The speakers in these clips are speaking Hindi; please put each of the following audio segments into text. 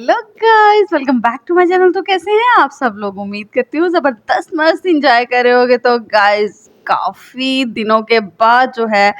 Hello guys, welcome back to my channel. तो कैसे हैं आप सब लोग? उम्मीद करती हूँ ज़बरदस्त मस्त इंजॉय कर रहे होगे। तो गाइस, काफ़ी दिनों के बाद जो है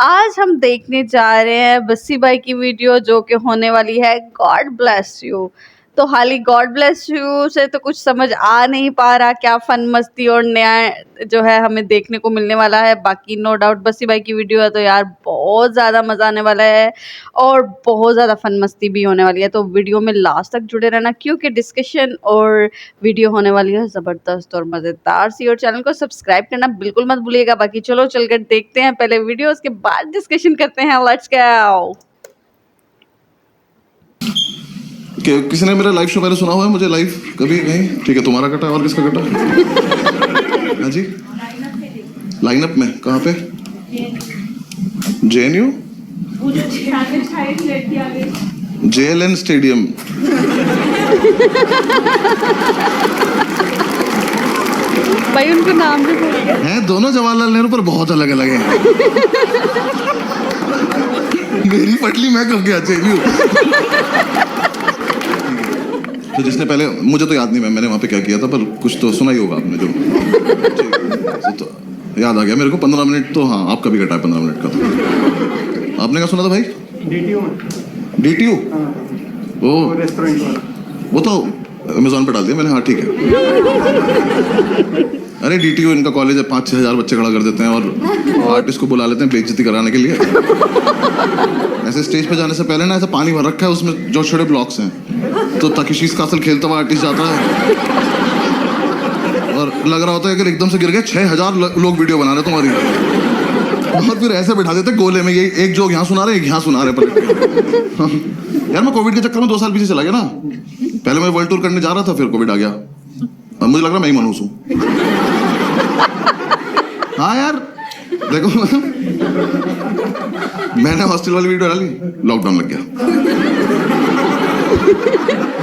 आज हम देखने जा रहे हैं बस्सी भाई की वीडियो, जो कि होने वाली है गॉड ब्लेस यू। तो हाल ही गॉड ब्लेस यू से तो कुछ समझ आ नहीं पा रहा क्या फन मस्ती और नया जो है हमें देखने को मिलने वाला है। बाकी नो डाउट बस्सी भाई की वीडियो है तो यार बहुत ज़्यादा मज़ा आने वाला है और बहुत ज़्यादा फन मस्ती भी होने वाली है। तो वीडियो में लास्ट तक जुड़े रहना, क्योंकि डिस्कशन और वीडियो होने वाली है ज़बरदस्त और मज़ेदार सी। और चैनल को सब्सक्राइब करना बिल्कुल मत भूलिएगा। बाकी चलो चलकर देखते हैं पहले वीडियो, उसके बाद डिस्कशन करते हैं। Let's go. किसी ने मेरा लाइव शो पहले सुना हुआ है? मुझे लाइव कभी नहीं। ठीक है, तुम्हारा कटा और किसका कटा? हाँ जी, लाइनअप में कहाँ पे? JNU JLN stadium. भाई उनको नाम भी भूल गए हैं दोनों जवाहरलाल नेहरू पर बहुत अलग अलग है। मेरी पटली मैं कब गया JNU। तो जिसने पहले, मुझे तो याद नहीं मैंने वहाँ पे क्या किया था, पर कुछ तो सुना ही होगा आपने जो तो याद आ गया मेरे को। 15 मिनट तो हाँ आपका भी कटा है 15 मिनट का। तो आपने क्या सुना था भाई? DTU वो रेस्टोरेंट वाला, वो तो अमेजोन पे डाल दिया मैंने। हाँ ठीक है। अरे DTU इनका कॉलेज है, 5-6 हज़ार बच्चे खड़ा कर देते हैं और आर्टिस्ट को बुला लेते हैं बेइज्जती कराने के लिए। ऐसे स्टेज पे जाने से पहले ना ऐसा पानी भर रखा है उसमें जो छोटे ब्लॉक्स हैं, तो ताकिशीस कासल खेलता हुआ आर्टिस्ट जाता है और लग रहा होता है कि एकदम से गिर गए। 6,000 लोग वीडियो बना रहे तुम्हारी, और फिर ऐसे बैठा देते गोले में, ये एक जोक यहाँ सुना रहे एक यहाँ सुना रहे पलट के। यार मैं कोविड के चक्कर में 2 साल पीछे चला गया ना। पहले मैं वर्ल्ड टूर करने जा रहा था, फिर कोविड आ गया। अब मुझे लग रहा है मैं ही मनहूस हूँ। हाँ यार देखो, मैंने हॉस्टल वाली वीडियो डाली, लॉकडाउन लग गया।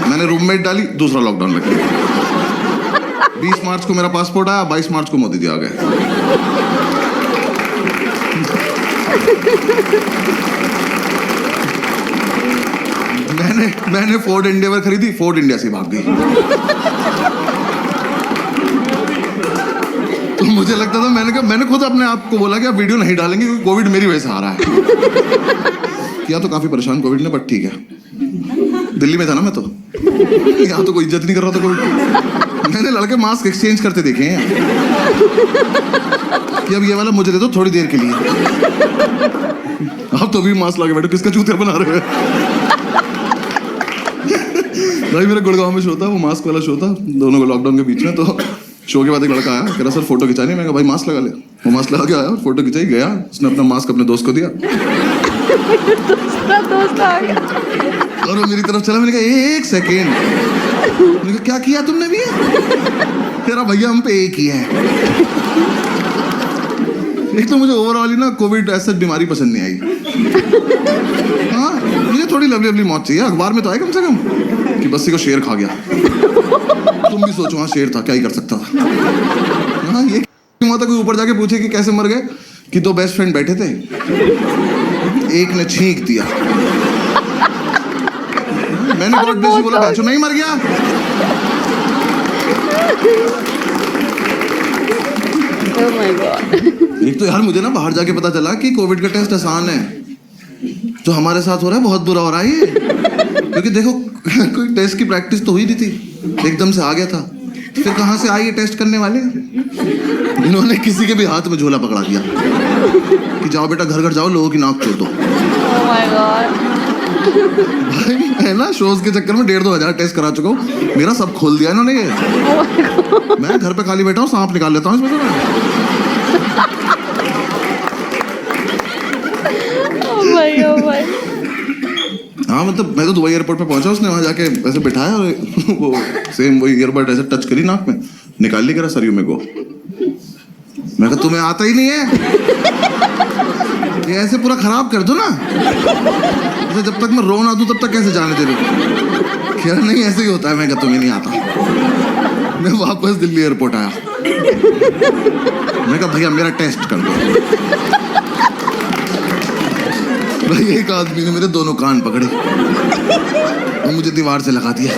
मैंने रूममेट डाली, दूसरा लॉकडाउन लग गया। 20 मार्च को मेरा पासपोर्ट आया, 22 मार्च को मोदी जी आ गए। मैंने फोर्ड एंडेवर खरीदी, फोर्ड इंडिया से भाग गई। तो मुझे लगता था, मैंने खुद अपने आप को बोला कि आप वीडियो नहीं डालेंगे क्योंकि कोविड मेरी वजह से आ रहा है। किया तो काफी परेशान कोविड ने, बट ठीक है। दिल्ली में था ना मैं, तो यहाँ तो कोई इज्जत नहीं कर रहा था कोविड। मैंने लड़के मास्क एक्सचेंज करते देखे हैं कि अब ये वाला मुझे दे दो थोड़ी देर के लिए। आप तो भी मास्क लगा बैठो, किसका चूतिया बना रहे हो? भाई मेरा गुड़गांव में शो था, वो मास्क वाला शो था, दोनों को लॉकडाउन के बीच में। तो शो के बाद एक लड़का आया, कह रहा सर फोटो खिंचानी। मैं कहा भाई मास्क लगा ले। वो मास्क लगा के आया और फोटो खिंचाई गया। उसने अपना मास्क अपने दोस्त को दिया। दोस्त आ गया और वो मेरी तरफ चला। मैंने कहा 1 सेकेंड। मैंने कहा क्या किया तुमने भी? कह रहा भैया हम पे एक ही है। एक तो मुझे ओवरऑल ना कोविड ऐसा बीमारी पसंद नहीं आई। हाँ मुझे थोड़ी लवली मौत चाहिए। अखबार में तो आए कम से कम कि बस्सी को शेर खा गया। तुम भी सोचो, हाँ शेर था, क्या ही कर सकता था। हाँ ये हुआ था, कोई ऊपर जाके पूछे कि कैसे मर गए, कि 2 बेस्ट फ्रेंड बैठे थे, एक ने छींक दिया। मैंने गॉड ब्लेस यू बोला, बच्चों नहीं मर गया। Oh my God। एक तो यार मुझे ना बाहर जाके पता चला कि कोविड का टेस्ट आसान है। जो हमारे साथ हो रहा है बहुत बुरा हो रहा है ये। क्योंकि देखो कोई टेस्ट की प्रैक्टिस तो हुई नहीं थी, एकदम से आ गया था। फिर कहाँ से आए ये टेस्ट करने वाले? इन्होंने किसी के भी हाथ में झोला पकड़ा दिया कि जाओ बेटा घर घर जाओ, लोगों की नाक चोटो। Oh my God। भाई है ना, शोज के चक्कर में 1,500-2 हज़ार टेस्ट करा चुका हूँ। मेरा सब खोल दिया इन्होंने ये। मैं घर पे खाली बैठा हूँ, सांप निकाल लेता हूँ इसमें से मैं। Oh my। हाँ मतलब मैं तो दुबई एयरपोर्ट पे पहुंचा, उसने वहां जाके ऐसे बिठाया और वो सेम वही ईयरबड ऐसे टच करी नाक में, निकाल ली, कह रहा सर यू में गो। मैं कहा तुम्हें आता ही नहीं है, ये ऐसे पूरा खराब कर दो ना। जैसे जब तक मैं रो ना दूं तब तक कैसे जाने दे रहे हो? कह रहा नहीं ऐसे ही होता है। मैं कहा तुम्हें नहीं आता। मैं वापस दिल्ली एयरपोर्ट आया। मैं कहा भैया मेरा टेस्ट कर दो। भाई एक आदमी ने मेरे दोनों कान पकड़े और मुझे दीवार से लगा दिया,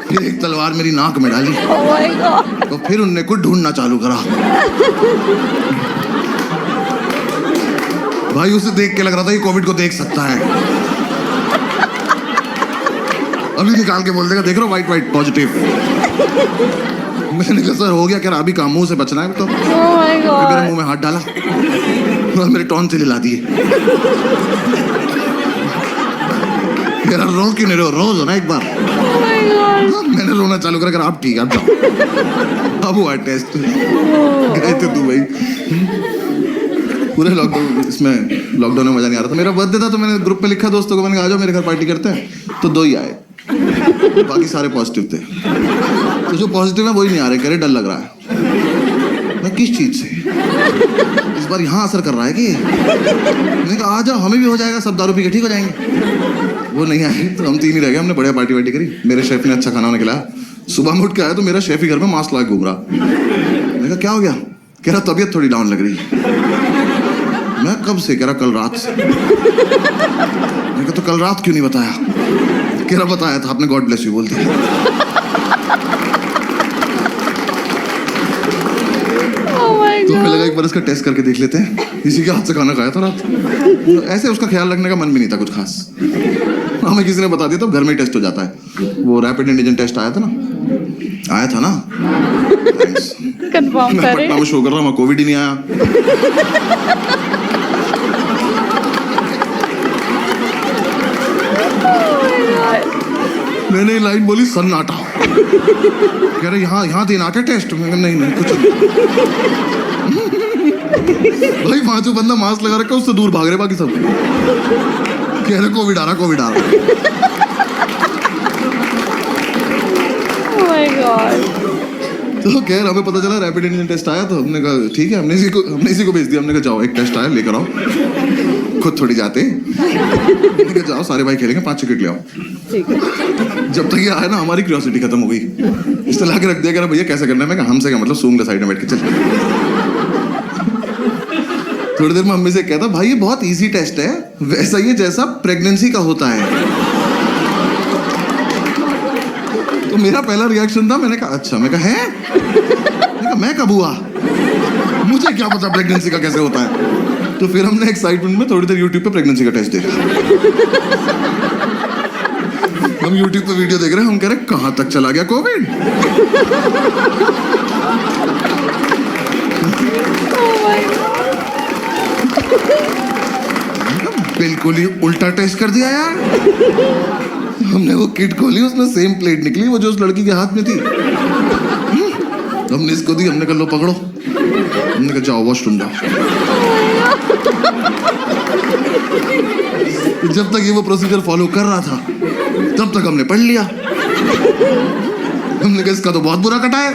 फिर एक तलवार मेरी नाक में डाली Oh my God. तो फिर उनने कुछ ढूंढना चालू करा। भाई उसे देख के लग रहा था ये कोविड को देख सकता है। अभी निकाल के बोल देगा देख रहा व्हाइट व्हाइट पॉजिटिव। मैंने कहा सर हो गया क्या? अभी काम मुंह से बचना है तो Oh my फिर God. मेरे मुंह में हाथ डाला और मेरे टॉन से हिला दिए। मेरा रोज क्यों नहीं रहो, रोज हो ना एक बार। Oh my God. मैंने रोना चालू करा कर आप ठीक है आप जाओ। अब हुआ टेस्ट, गए थे दुबई। पूरे लॉकडाउन इसमें लॉकडाउन में मजा नहीं आ रहा था। मेरा बर्थडे था तो मैंने ग्रुप पे लिखा दोस्तों को, मैंने कहा आ जाओ मेरे घर पार्टी करते हैं, तो 2 ही आए, बाकी सारे पॉजिटिव थे। तो जो पॉजिटिव है वही नहीं आ रहे, कह रहे डर लग रहा है। मैं किस चीज से? इस बार यहाँ असर कर रहा है कि? मैंने कहा आ जाओ हमें भी हो जाएगा, सब दारू पी के ठीक हो जाएंगे। वो नहीं आए तो हम 3 ही रह गए। हमने बढ़िया पार्टी वार्टी करी, मेरे शेफ ने अच्छा खाना वाना खिलाया। सुबह में उठ के आया तो मेरा शेफ ही घर में मास्क लगा घूम रहा। मैंने कहा क्या हो गया? कह रहा तबीयत थोड़ी डाउन लग रही। मैं कब से? कह रहा कल रात से। मैंने कहा तो कल रात क्यों नहीं बताया? कह रहा बताया था आपने गॉड ब्लेस यू बोल दिया। Oh my तो हमें God. लगा एक बार इसका टेस्ट करके देख लेते हैं, इसी के हाथ से खाना खाया था रात। ऐसे उसका ख्याल रखने का मन भी नहीं था कुछ खास। हमें किसी ने बता दिया तो घर में ही टेस्ट हो जाता है। वो रैपिड एंटीजन टेस्ट आया था ना, Thanks. कंफर्म मैं करें. पटना में शो कर रहा हूँ, कोविड ही नहीं आया। मैंने लाइन बोली सन्नाटा। कह रहे यहाँ देना क्या टेस्ट? मैं नहीं नहीं कुछ भाई 5 बंदा मास्क लगा रखा उससे दूर भाग रहे बाकी सब। कह रहे कोविड आ रहा। Oh my God. तो खैर हमें पता चला रैपिड एंटीजन टेस्ट आया तो हमने कहा ठीक है, हमने इसी को भेज दिया। हमने कहा जाओ एक टेस्ट आया लेकर आओ, खुद थोड़ी जाते। हमने कहा जाओ सारे भाई खेलेंगे, 5 टिकट ले आओ। ठीक है. जब तक ये आया ना हमारी क्यूरियोसिटी खत्म हो गई। इसने ला के रख दिया, कह रहा भैया कैसे करना है? मैं कहा हमसे क्या मतलब, सूंघ ले साइड में बैठ के चल। थोड़ी देर में मम्मी से कहता भाई ये बहुत इजी टेस्ट है, वैसा ही है जैसा प्रेगनेंसी का होता है। तो मेरा पहला रिएक्शन था, मैंने कहा अच्छा। मैं कहा है? मैंने कहा मैं कब हुआ? मुझे क्या पता प्रेगनेंसी का कैसे होता है। तो फिर हमने एक्साइटमेंट में थोड़ी देर यूट्यूब पे प्रेगनेंसी का टेस्ट देखा। हम यूट्यूब पे वीडियो देख रहे हैं, हम कह रहे कहाँ तक चला गया कोविड। बिल्कुल ही उल्टा टेस्ट कर दिया यार। हमने वो किट खोली, उसमें सेम प्लेट निकली वो जो उस लड़की के हाथ में थी। हमने इसको दी, हमने कहा लो पकड़ो। हमने कहा जाओ वॉशरूम जाओ। जब तक ये वो प्रोसीजर फॉलो कर रहा था तब तक हमने पढ़ लिया। हमने कहा इसका तो बहुत बुरा कटा है,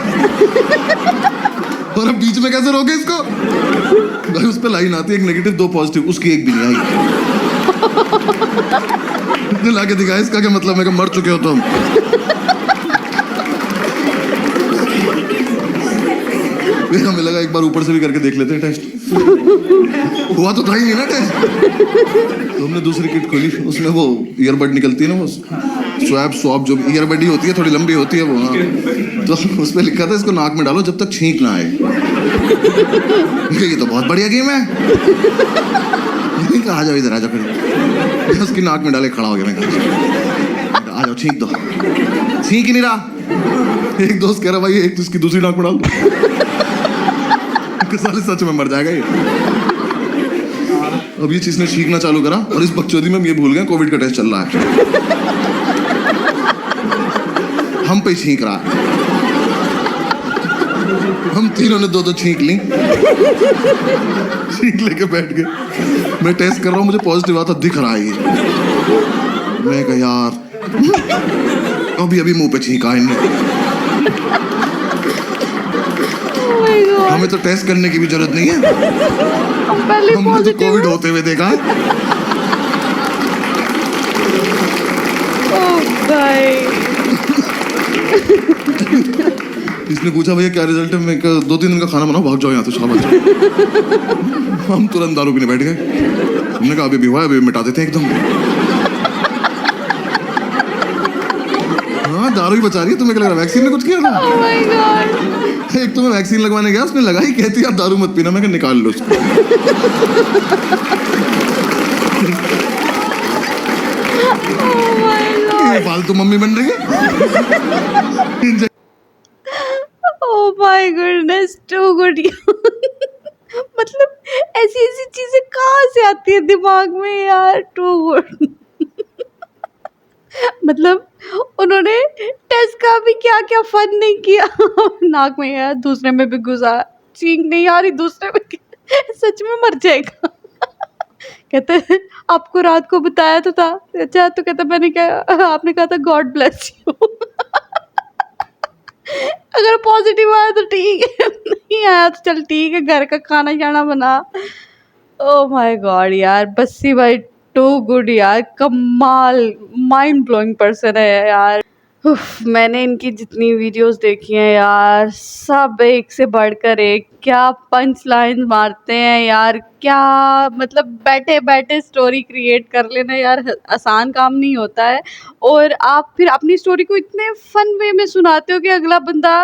और अब बीच में कैसे रोके इसको? भाई उस पे लाइन आती है, एक नेगेटिव 2 पॉजिटिव, उसकी एक भी नहीं आई। इसने लाके दिखाया इसका क्या मतलब? मैं कहा मर चुके हो तुम। फिर हमें लगा एक बार ऊपर से भी करके देख लेते हैं टेस्ट। हुआ तो था ही नहीं ना टेस्ट। तो हमने दूसरी किट खोली, उसमें वो ईयरबड निकलती है ना, वो स्वैब जो ईयरबड ही होती है, थोड़ी लंबी होती है वो। हाँ तो उस पर लिखा था इसको नाक में डालो जब तक छींक ना आए। ये तो बहुत बढ़िया गेम है। आ जाओ इधर, आ जाओ। फिर उसकी नाक में डाले खड़ा हो गया। मैं कहा आ जाओ छींक दो। छींक ही नहीं रहा। एक दोस्त कह रहा भाई एक तो इसकी दूसरी नाक में डाल दो। साले सच में मर जाएगा ये। अब ये चीज ने छींकना चालू करा और इस बकचोदी में हम ये भूल गए कोविड का टेस्ट चल रहा है। हम पे छींक रहा है। हम तीनों ने 2-2 छींक ली। छींक लेके बैठ गए। मैं टेस्ट कर रहा हूँ, मुझे पॉजिटिव आता दिख रहा है ये। मैं कहा यार अभी मुंह पे छींका इनने। हमें तो टेस्ट करने की भी जरूरत नहीं है, हमने तो कोविड होते हुए देखा है। इसने पूछा भैया क्या रिजल्ट है? मैं 2-3 दिन का खाना बनाओ, भाग जाओ यहाँ से, शाबाश। हम तुरंत दारू पीने बैठ गए। हमने कहा अभी भी हुआ है, अभी मिटा देते हैं एकदम। हाँ दारू ही बचा रही है, तुम्हें क्या लग रहा है वैक्सीन ने कुछ किया था? Oh my God! एक तो मैं वैक्सीन लगवाने गया, उसने लगाई, कहती यार दारू मत पीना, मैं कहा निकाल लो उसको। Oh my God! ये फालतू मम्मी बन रही है। Oh my goodness, too good you. मतलब ऐसी ऐसी चीजें कहाँ से आती है दिमाग में यार, too good. मतलब उन्होंने टेस्ट का भी क्या क्या फन नहीं किया। नाक में यार, दूसरे में भी घुसा, चीख नहीं आ रही दूसरे में, सच में मर जाएगा। कहते हैं आपको रात को बताया तो था। अच्छा, तो कहता मैंने क्या, आपने कहा था गॉड ब्लेस यू। अगर पॉजिटिव आया तो ठीक है, नहीं आया तो चल ठीक है, घर का खाना शाना बना। ओ माय गॉड यार, बस्सी भाई टू गुड यार, कमाल, माइंड ब्लोइंग पर्सन है यार। उफ, मैंने इनकी जितनी वीडियोस देखी हैं यार, सब एक से बढ़कर एक, क्या पंच लाइन मारते हैं यार, क्या मतलब बैठे बैठे स्टोरी क्रिएट कर लेना यार, आसान काम नहीं होता है। और आप फिर अपनी स्टोरी को इतने फन वे में सुनाते हो कि अगला बंदा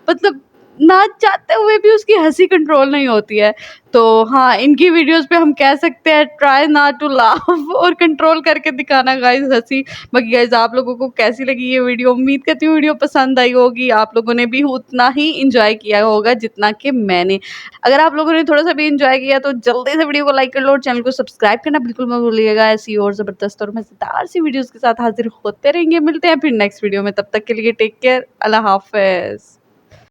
मतलब ना चाहते हुए भी उसकी हंसी कंट्रोल नहीं होती है। तो हाँ, इनकी वीडियोस पे हम कह सकते हैं ट्राई नॉट टू लाफ और कंट्रोल करके दिखाना गाइस हंसी। बाकी गाइस आप लोगों को कैसी लगी ये वीडियो, उम्मीद करती हूँ वीडियो पसंद आई होगी, आप लोगों ने भी उतना ही इंजॉय किया होगा जितना कि मैंने। अगर आप लोगों ने थोड़ा सा भी इंजॉय किया तो जल्दी से वीडियो को लाइक कर लो और चैनल को सब्सक्राइब करना बिल्कुल मत भूलिएगा। ऐसी और ज़बरदस्त और मज़ेदार सी वीडियोज़ के साथ हाजिर होते रहेंगे, मिलते हैं फिर नेक्स्ट वीडियो में, तब तक के लिए टेक केयर, अल्लाह हाफ़िज़।